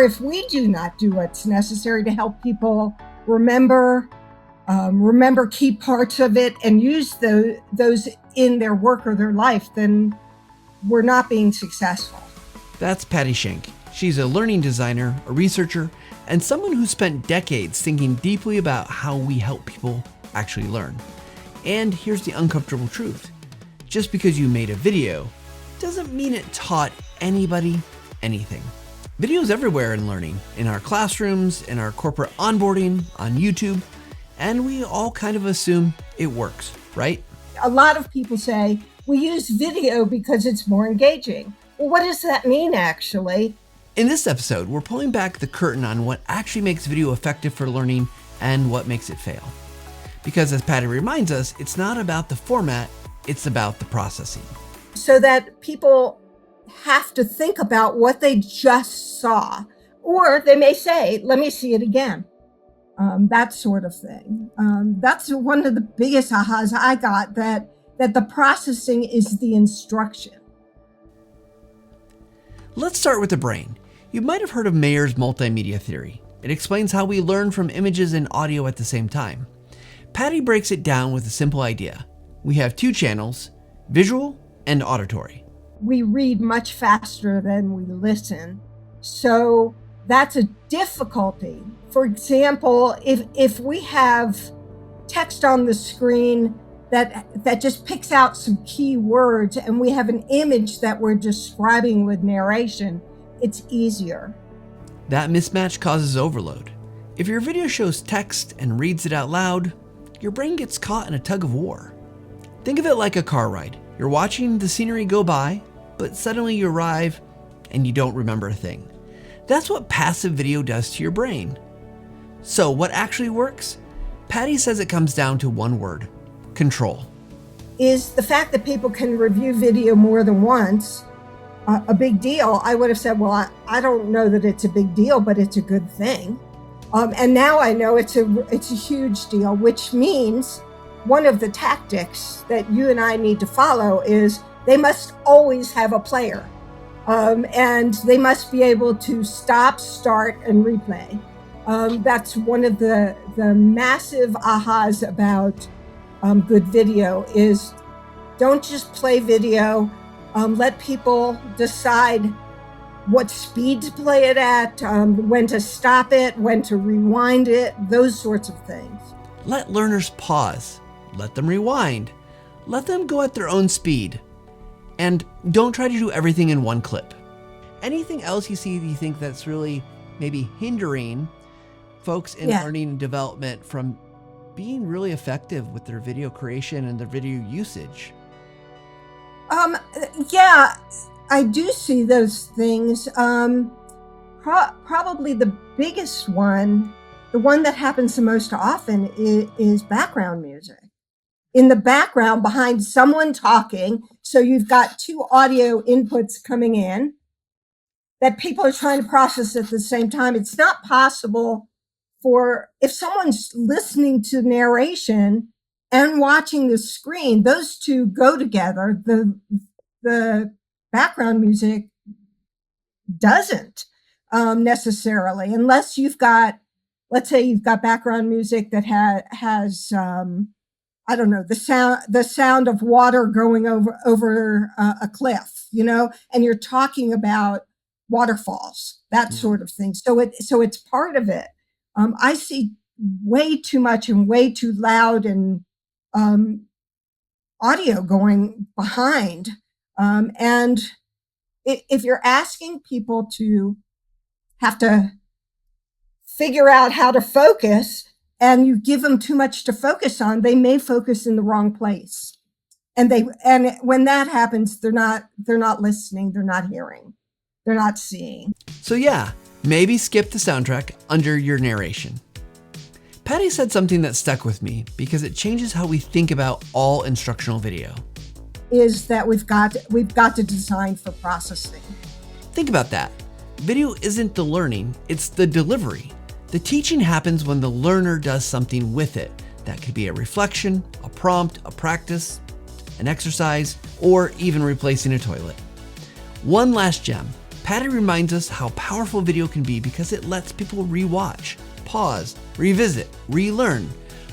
If we do not do what's necessary to help people remember key parts of it and use those in their work or their life, then we're not being successful. That's Patti Shank. She's a learning designer, a researcher, and someone who spent decades thinking deeply about how we help people actually learn. And here's the uncomfortable truth. Just because you made a video doesn't mean it taught anybody anything. Videos everywhere in learning, in our classrooms, in our corporate onboarding, on YouTube, and we all kind of assume it works, right? A lot of people say, we use video because it's more engaging. Well, what does that mean, actually? In this episode, we're pulling back the curtain on what actually makes video effective for learning and what makes it fail. Because as Patti reminds us, it's not about the format, it's about the processing. So that people have to think about what they just saw, or they may say, let me see it again. That sort of thing. That's one of the biggest ahas I got, that the processing is the instruction. Let's start with the brain. You might have heard of Mayer's multimedia theory. It explains how we learn from images and audio at the same time. Patti breaks it down with a simple idea. We have two channels, visual and auditory. We read much faster than we listen, so that's a difficulty. For example, if we have text on the screen that just picks out some key words, and we have an image that we're describing with narration, it's easier. That mismatch causes overload. If your video shows text and reads it out loud, your brain gets caught in a tug of war. Think of it like a car ride. You're watching the scenery go by, but suddenly you arrive and you don't remember a thing. That's what passive video does to your brain. So what actually works? Patti says it comes down to one word: control. Is the fact that people can review video more than once a big deal? I would have said, well, I don't know that it's a big deal, but it's a good thing. And now I know it's a huge deal, which means one of the tactics that you and I need to follow is they must always have a player. And they must be able to stop, start, and replay. That's one of the massive ahas about good video is don't just play video. Let people decide what speed to play it at, when to stop it, when to rewind it, those sorts of things. Let learners pause. Let them rewind. Let them go at their own speed. And don't try to do everything in one clip. Anything else you think that's really maybe hindering folks in learning and development from being really effective with their video creation and their video usage? Yeah, I do see those things. Probably the biggest one, the one that happens the most often, is background music. In the background behind someone talking, so you've got two audio inputs coming in that people are trying to process at the same time. It's not possible if someone's listening to narration and watching the screen, those two go together. The background music doesn't necessarily, unless you've got, let's say you've got background music that has I don't know, the sound of water going over a cliff, and you're talking about waterfalls, that sort of thing. So it's part of it. I see way too much and way too loud and audio going behind. And if you're asking people to have to figure out how to focus, and you give them too much to focus on, they may focus in the wrong place. And when that happens, they're not listening, they're not hearing, they're not seeing. So yeah, maybe skip the soundtrack under your narration. Patti said something that stuck with me because it changes how we think about all instructional video. Is that we've got to design for processing. Think about that. Video isn't the learning, it's the delivery. The teaching happens when the learner does something with it. That could be a reflection, a prompt, a practice, an exercise, or even replacing a toilet. One last gem. Patti reminds us how powerful video can be because it lets people rewatch, pause, revisit, relearn,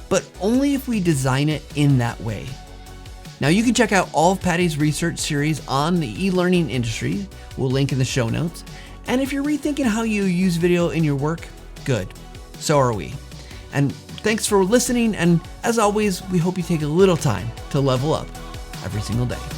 but only if we design it in that way. Now you can check out all of Patti's research series on the e-learning industry. We'll link in the show notes. And if you're rethinking how you use video in your work, good. So are we. And thanks for listening. And as always, we hope you take a little time to level up every single day.